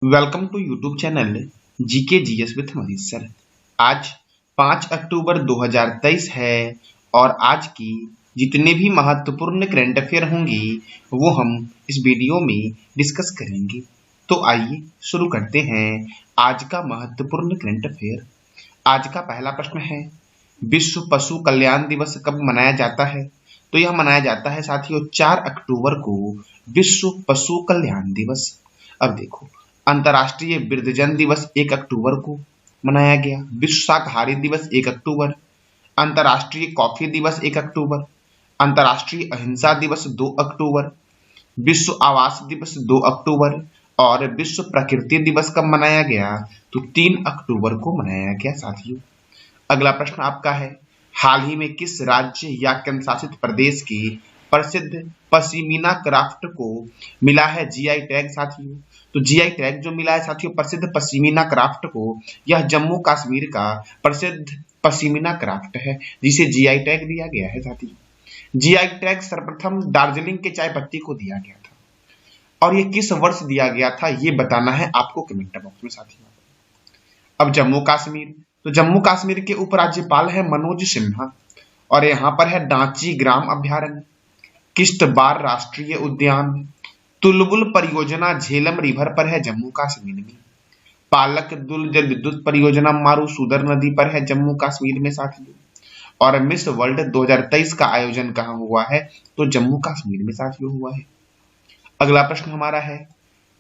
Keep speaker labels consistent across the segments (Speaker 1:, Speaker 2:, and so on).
Speaker 1: Welcome to YouTube channel GK GS with Manish sir. आज 5 अक्टूबर 2023 है और आज की जितने भी महत्वपूर्ण करंट अफेयर होंगी वो हम इस वीडियो में डिस्कस करेंगे। तो आइए शुरू करते हैं आज का महत्वपूर्ण करंट अफेयर। आज का पहला प्रश्न है, विश्व पशु कल्याण दिवस कब मनाया जाता है? तो यह मनाया जाता है साथियों 4 अक्टूबर को विश्व पशु कल्याण दिवस। अब देखो, अंतर्राष्ट्रीय वृद्धजन दिवस 1 अक्टूबर को मनाया गया। विश्व शाकाहारी दिवस 1 अक्टूबर, अंतर्राष्ट्रीय कॉफी दिवस 1 अक्टूबर, अंतर्राष्ट्रीय अहिंसा दिवस 2 अक्टूबर, विश्व आवास दिवस 2 अक्टूबर और विश्व प्रकृति दिवस कब मनाया गया? तो 3 अक्टूबर को मनाया गया साथियों। अगला प्रश्न आपका है, हाल ही में किस राज्य या केंद्र शासित प्रदेश की प्रसिद्ध पश्मीना क्राफ्ट को मिला है जीआई टैग साथियों? तो जीआई टैग जो मिला है साथियों प्रसिद्ध पश्मीना क्राफ्ट को, यह जम्मू कश्मीर का प्रसिद्ध पश्मीना क्राफ्ट है जिसे जीआई टैग दिया गया है साथियों। जीआई टैग सर्वप्रथम दार्जिलिंग के चाय पत्ती को दिया गया था और ये किस वर्ष दिया गया था ये बताना है आपको कमेंट बॉक्स में साथियों। अब जम्मू कश्मीर, तो जम्मू कश्मीर के उपराज्यपाल है मनोज सिन्हा और यहाँ पर है डांची ग्राम अभ्यारण्य, किश्तवाड़ राष्ट्रीय उद्यान, तुलबुल परियोजना झेलम रिवर पर है जम्मू कश्मीर में, पालक दुल जल विद्युत परियोजना मारूसुदर नदी पर है जम्मू कश्मीर में साथियों। और मिस वर्ल्ड 2023 का आयोजन कहाँ हुआ है? तो जम्मू कश्मीर में साथियों हुआ है। अगला प्रश्न हमारा है,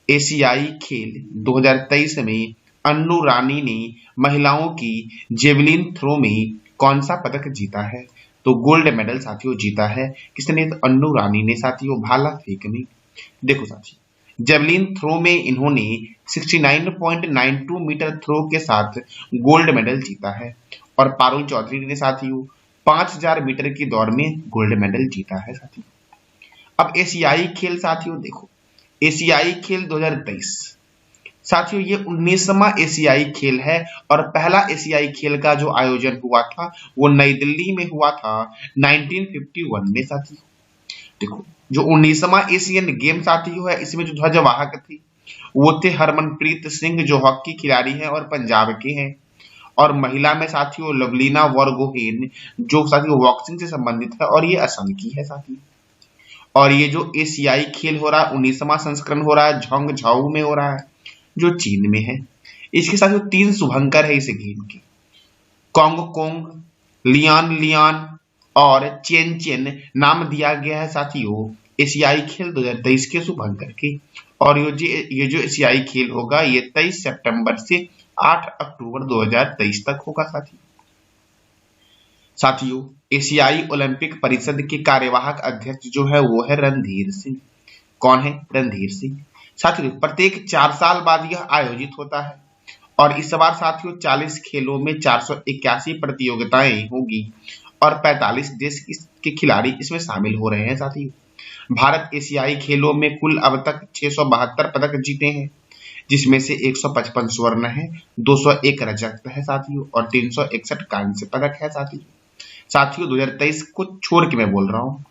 Speaker 1: एशियाई खेल 2023 में अन्नू रानी ने महिलाओं की जेवलिन थ्रो में कौन सा पदक जीता है? तो गोल्ड मेडल साथियों जीता है। किसने? तो अन्नू रानी ने साथियों भाला फेंक में। देखो साथियों, जेवलिन थ्रो में इन्होंने 69.92 मीटर थ्रो के साथ गोल्ड मेडल जीता है और पारुल चौधरी ने साथियों 5000 मीटर की दौड़ में गोल्ड मेडल जीता है साथियों। अब एशियाई खेल साथियों देखो, एशियाई खेल 2023 साथियों ये 19वां एशियाई खेल है और पहला एशियाई खेल का जो आयोजन हुआ था वो नई दिल्ली में हुआ था 1951 में साथियों। देखो, जो 19वां एशियन गेम साथियों है इसमें जो ध्वजवाहक थी वो थे हरमनप्रीत सिंह जो हॉकी खिलाड़ी हैं और पंजाब के हैं, और महिला में साथियों लवलीना वर्गोहेन जो साथियों बॉक्सिंग से संबंधित है और ये असम की है साथियों। और ये जो एशियाई खेल हो रहा है 19वां संस्करण हो रहा है झोंगझाऊ में हो रहा है जो चीन में है। इसके साथियों 3 शुभंकर है इस गेम के, कोंग कोंग, लियान लियान और चेन चेन नाम दिया गया है साथियों एशियाई खेल 2023 के शुभंकर के। और ये जो एशियाई खेल होगा ये 23 सितंबर से 8 अक्टूबर 2023 तक होगा साथियों। एशियाई ओलंपिक परिषद के कार्यवाहक अध्यक्ष जो है वो है रणधीर सिंह। कौन है? रणधीर सिंह। साथियों प्रत्येक 4 साल बाद यह आयोजित होता है और इस बार साथियों 40 खेलों में 481 प्रतियोगिताएं होगी और 45 देश के खिलाड़ी इसमें शामिल हो रहे हैं साथियों। भारत एशियाई खेलों में कुल अब तक 672 पदक जीते हैं जिसमें से 155 स्वर्ण है, 201 रजत है साथियों और 361 कांस्य पदक है साथियों 2023 को छोड़ के मैं बोल रहा हूँ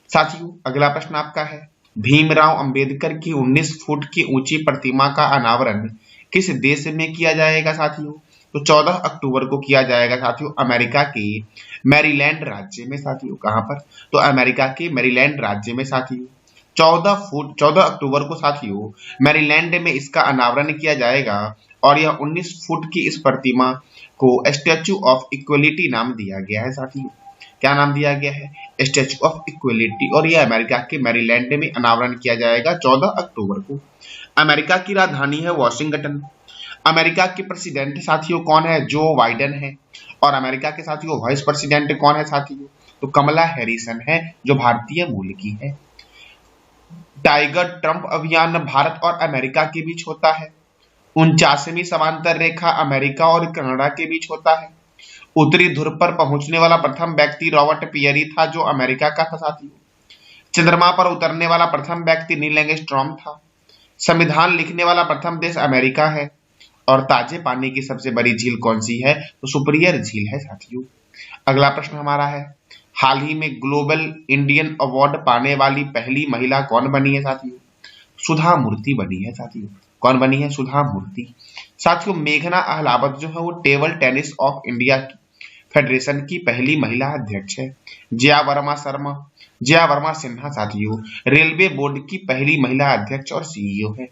Speaker 1: साथियों। अगला प्रश्न आपका है, भीमराव अंबेडकर की 19 फुट की ऊंची प्रतिमा का अनावरण किस देश में किया जाएगा साथियों? तो 14 अक्टूबर को किया जाएगा साथियों अमेरिका के मैरीलैंड राज्य में साथियों। कहां पर? तो अमेरिका के मैरीलैंड राज्य में साथियों 14 अक्टूबर को साथियों मैरीलैंड में इसका अनावरण किया जाएगा और यह 19 फुट की इस प्रतिमा को स्टैचू ऑफ इक्वलिटी नाम दिया गया है साथियों। क्या नाम दिया गया है? Statue of equality. और यह अमेरिका के मैरीलैंड में अनावरण किया जाएगा 14 अक्टूबर को। अमेरिका की राजधानी है वॉशिंगटन। अमेरिका के प्रेसिडेंट साथियों कौन है? जो बाइडेन है। और अमेरिका के साथियों वाइस प्रेसिडेंट कौन है साथियों? तो कमला हैरिसन है जो भारतीय मूल की है। टाइगर ट्रंप अभियान भारत और अमेरिका के बीच होता है। 49वीं समांतर रेखा अमेरिका और कनाडा के बीच होता है। उत्तरी ध्रुव पर पहुंचने वाला प्रथम व्यक्ति रॉबर्ट पियरी था जो अमेरिका का था साथियों। चंद्रमा पर उतरने वाला प्रथम व्यक्ति नील आर्मस्ट्रांग था। संविधान लिखने वाला प्रथम देश अमेरिका है। और ताजे पानी की सबसे बड़ी झील कौन सी है? तो सुपीरियर झील है साथियों। अगला प्रश्न हमारा है, हाल ही में ग्लोबल इंडियन अवार्ड पाने वाली पहली महिला कौन बनी है साथियों? सुधा मूर्ति बनी है साथियों। कौन बनी है? सुधा मूर्ति। साथियों मेघना अहलावत जो है वो table tennis of India federation की पहली महिला अध्यक्ष है। जया वर्मा सिन्हा साथियों रेलवे बोर्ड की पहली महिला अध्यक्ष और सीईओ है।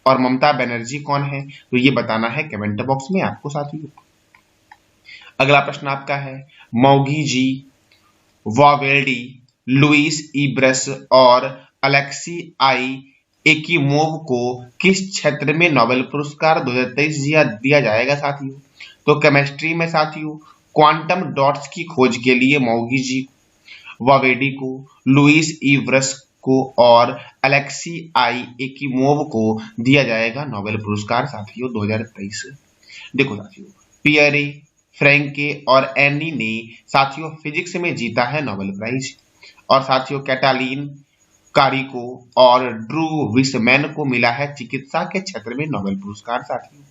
Speaker 1: और ममता बनर्जी कौन है? तो ये बताना है कमेंट बॉक्स में आपको साथियों। अगला प्रश्न आपका है, मौगी जी, वावेल्डी, लुइस इब्रस और अलेक्सी आई एकिमोव को किस क्षेत्र में नोबेल पुरस्कार 2023 दिया जाएगा साथियों? तो केमिस्ट्री में साथियों क्वांटम डॉट्स की खोज के लिए मौगी जी, वावेडी को, लुइस इब्रस को और अलेक्सी आई एकिमोव को दिया जाएगा नोबेल पुरस्कार साथियों 2023। देखो साथियों पियरे, फ्रैंके और एनी ने साथियों फिजिक्स में जीता है नोबेल प्राइज। और साथियों कैटालिन कारिको और ड्रू विसमैन को मिला है चिकित्सा के क्षेत्र में नोबेल पुरस्कार साथियों।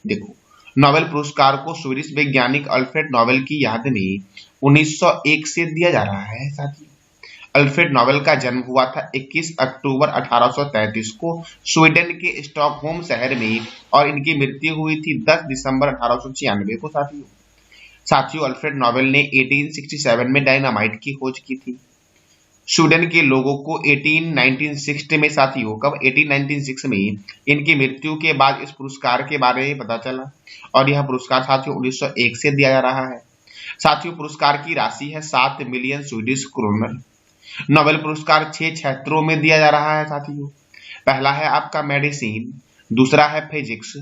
Speaker 1: देखो नोबेल पुरस्कार को स्वीडिश वैज्ञानिक अल्फ्रेड नोबेल की याद में 1901 से दिया जा रहा है साथियों। अल्फ्रेड नोबेल का जन्म हुआ था 21 अक्टूबर 1833 को स्वीडन के स्टॉकहोम शहर में और इनकी मृत्यु हुई थी 10 दिसंबर 1896 को साथियों अल्फ्रेड नोबेल ने 1867 में डायनामाइट की खोज की थी। स्वीडन के लोगों को 1960 में साथियों कब 1896 में इनकी मृत्यु के बाद इस पुरस्कार के बारे में पता चला और यह पुरस्कार साथियों 1901 से दिया जा रहा है। साथियों पुरस्कार की राशि है 7 मिलियन स्वीडिश क्रोनर। नोबेल पुरस्कार 6 क्षेत्रों में दिया जा रहा है साथियों। पहला है आपका मेडिसिन, दूसरा है फिजिक्स,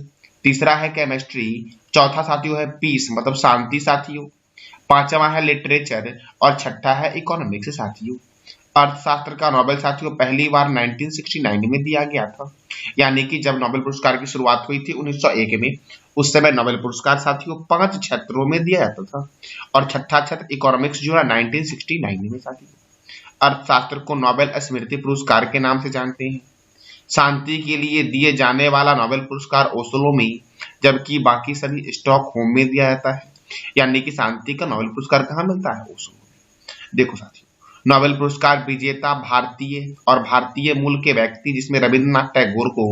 Speaker 1: तीसरा है केमिस्ट्री, चौथा साथियों है पीस मतलब शांति साथियों, पांचवा है लिटरेचर और छठा है इकोनॉमिक्स साथियों। अर्थशास्त्र का नोबेल साथियों पहली बार 1969 में दिया गया था, यानी कि जब नोबेल पुरस्कार की शुरुआत हुई थी 1901 में, उस समय नोबेल पुरस्कार साथियों 5 क्षेत्रों में दिया जाता था और छठा क्षेत्र इकोनॉमिक्स जो है 1969 में साथियों। अर्थशास्त्र को नोबेल स्मृति पुरस्कार के नाम से जानते हैं। शांति के लिए दिए जाने वाला नोबेल पुरस्कार ओस्लो में, जबकि बाकी सभी स्टॉकहोम में दिया जाता है, यानी कि शांति का नोबेल पुरस्कार कहाँ मिलता है? ओस्लो में। देखो साथियों नोबेल पुरस्कार विजेता भारतीय मूल के व्यक्ति जिसमें रविंद्रनाथ टैगोर को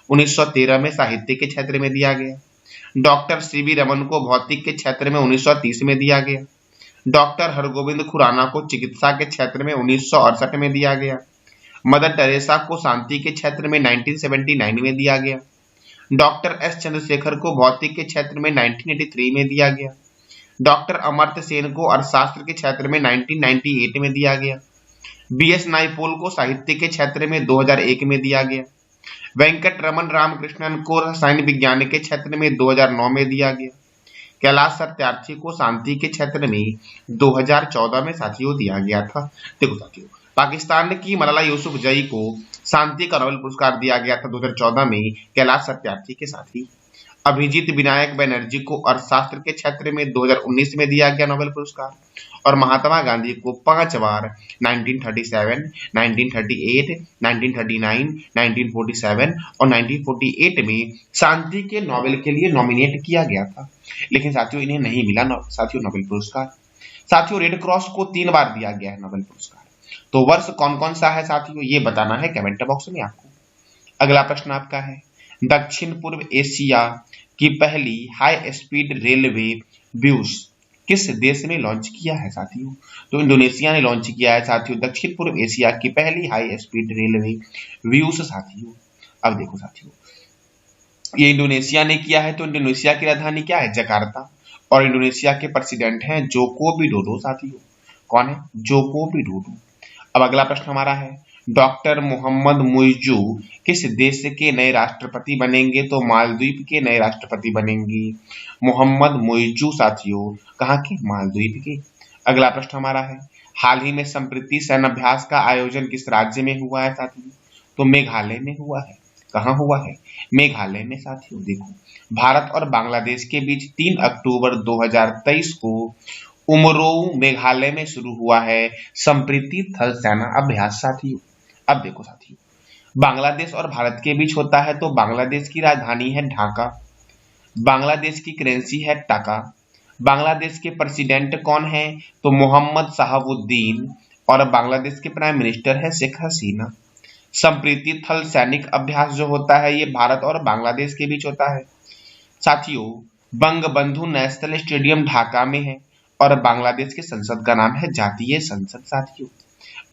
Speaker 1: 1913 में साहित्य के क्षेत्र में दिया गया, डॉक्टर सीवी रमन को भौतिक के क्षेत्र में 1930 में दिया गया, डॉक्टर हरगोविंद खुराना को चिकित्सा के क्षेत्र में 1968 में दिया गया, मदर टेरेसा को शांति के क्षेत्र में 1979 में दिया गया, डॉक्टर एस चंद्रशेखर को भौतिक के क्षेत्र में 1983 में दिया गया, डॉक्टर अमर्त्य सेन को अर्थशास्त्र के क्षेत्र में 1998 में दिया गया, बीएस नाइपोल को साहित्य के क्षेत्र में 2001 में दिया गया, वेंकट रमन रामकृष्णन को रसायन विज्ञान के क्षेत्र में 2009 में दिया गया, कैलाश सत्यार्थी को शांति के क्षेत्र में 2014 में साथियों दिया गया था। देखो साथियों पाकिस्तान की मलाला यूसुफजई को शांति का नोबेल पुरस्कार दिया गया था 2014 में कैलाश सत्यार्थी के साथी। अभिजीत विनायक बनर्जी को अर्थशास्त्र के क्षेत्र में 2019 में दिया गया नोबेल पुरस्कार और महात्मा गांधी को 5 बार 1937, 1938, 1939, 1947 और 1948 में शांति के नोबेल के लिए नॉमिनेट किया गया था, लेकिन साथियों इन्हें नहीं मिला साथियों नोबेल पुरस्कार। साथियों रेड क्रॉस को 3 बार दिया गया है नोबेल पुरस्कार, तो वर्ष कौन कौन सा है साथियों ये बताना है कमेंट बॉक्स में आपको। अगला प्रश्न आपका है, दक्षिण पूर्व एशिया की पहली हाई स्पीड रेलवे व्यूज किस देश में लॉन्च किया है साथियों? तो इंडोनेशिया ने लॉन्च किया है साथियों दक्षिण पूर्व एशिया की पहली हाई स्पीड रेलवे व्यूज साथियों। अब देखो साथियों ये इंडोनेशिया ने किया है, तो इंडोनेशिया की राजधानी क्या है? जकार्ता। और इंडोनेशिया के प्रेसिडेंट हैं जोको विडोडो साथियों। कौन है? Joko Widodo. अब अगला प्रश्न हमारा है, डॉक्टर मोहम्मद मुइजू किस देश के नए राष्ट्रपति बनेंगे? तो मालदीव के नए राष्ट्रपति बनेंगे मोहम्मद मुइजू साथियों। कहाँ के? मालदीव के। अगला प्रश्न हमारा है, हाल ही में संप्रीति सैन्याभ्यास का आयोजन किस राज्य में हुआ है साथियों? तो मेघालय में हुआ है। कहाँ हुआ है? मेघालय में साथियों। देखो भारत और बांग्लादेश के बीच 3 अक्टूबर 2023 को उमरोऊ मेघालय में शुरू हुआ है संप्रीति थल सेना अभ्यास साथियों। अब देखो साथियों बांग्लादेश और भारत के बीच होता है, तो बांग्लादेश की राजधानी है ढाका, बांग्लादेश की करेंसी है टका, बांग्लादेश के प्रेसिडेंट कौन है? तो मोहम्मद शहाबुद्दीन और बांग्लादेश के प्राइम मिनिस्टर है शेख हसीना। संप्रीति थल सैनिक अभ्यास जो होता है ये भारत और बांग्लादेश के बीच होता है। साथियों, बंगबंधु नेशनल स्टेडियम ढाका में है और बांग्लादेश के संसद का नाम है जातीय संसद। साथियों,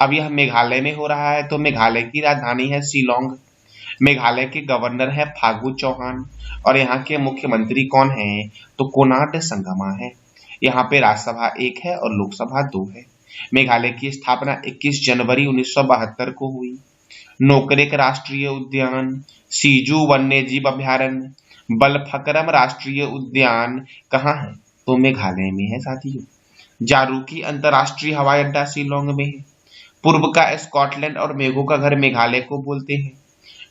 Speaker 1: अब यह मेघालय में हो रहा है, तो मेघालय की राजधानी है शिलोंग। मेघालय के गवर्नर है फागु चौहान और यहाँ के मुख्यमंत्री कौन है, तो कोनार्ड संगमा है। यहाँ पे राज्यसभा 1 है और लोकसभा 2 है। मेघालय की स्थापना 21 जनवरी 1972 को हुई। नोकरेक राष्ट्रीय उद्यान, सीजू वन्यजीव अभ्यारण्य, बलफकरम राष्ट्रीय उद्यान कहाँ है, तो मेघालय में है। साथियों, जारूकी अंतरराष्ट्रीय हवाई अड्डा शिलोंग में है। पूर्व का स्कॉटलैंड और मेघों का घर मेघालय को बोलते हैं।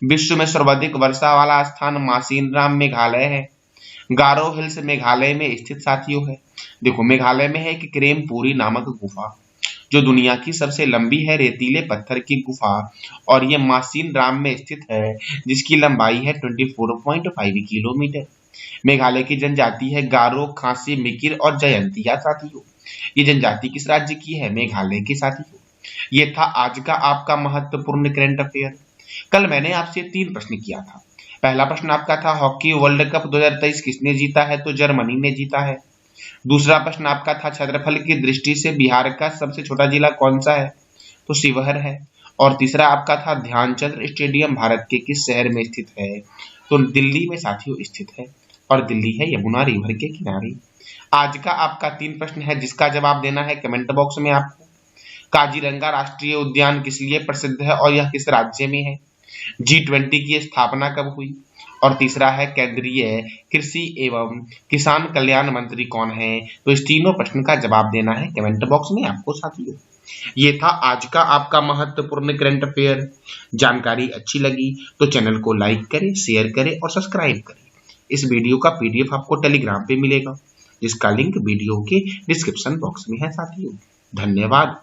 Speaker 1: विश्व में सर्वाधिक वर्षा वाला स्थान मासिनराम मेघालय है। गारो हिल्स मेघालय में स्थित साथियों है। देखो, मेघालय में है एक क्रेमपुरी नामक गुफा जो दुनिया की सबसे लंबी है रेतीले पत्थर की गुफा, और ये मासिनराम में स्थित है जिसकी लंबाई है 24.5 किलोमीटर। मेघालय की जनजाति है गारो, खासी, मिकिर और जयंतिया। साथियों, ये जनजाति किस राज्य की है, मेघालय की। साथियों, ये था आज का आपका महत्वपूर्ण करंट अफेयर। कल मैंने आपसे 3 प्रश्न किया था। पहला प्रश्न आपका था हॉकी वर्ल्ड कप 2023 किसने जीता है, तो जर्मनी ने जीता है। दूसरा प्रश्न आपका था क्षेत्रफल की दृष्टि से बिहार का सबसे छोटा जिला कौन सा है, तो शिवहर है। और तीसरा आपका था ध्यानचंद स्टेडियम भारत के किस शहर में स्थित है, तो दिल्ली में साथियों स्थित है, और दिल्ली है यमुना रिवर के किनारे। आज का आपका 3 प्रश्न है जिसका जवाब देना है कमेंट बॉक्स में आपको। काजीरंगा राष्ट्रीय उद्यान किस लिए प्रसिद्ध है और यह किस राज्य में है। G20 की स्थापना कब हुई। और तीसरा है केंद्रीय कृषि एवं किसान कल्याण मंत्री कौन है, तो इस तीनों प्रश्न का जवाब देना है कमेंट बॉक्स में आपको। साथियों, ये था आज का आपका महत्वपूर्ण करंट अफेयर। जानकारी अच्छी लगी तो चैनल को लाइक करें, शेयर करें और सब्सक्राइब करें। इस वीडियो का PDF आपको टेलीग्राम पे मिलेगा जिसका लिंक वीडियो के डिस्क्रिप्शन बॉक्स में है। साथियों, धन्यवाद।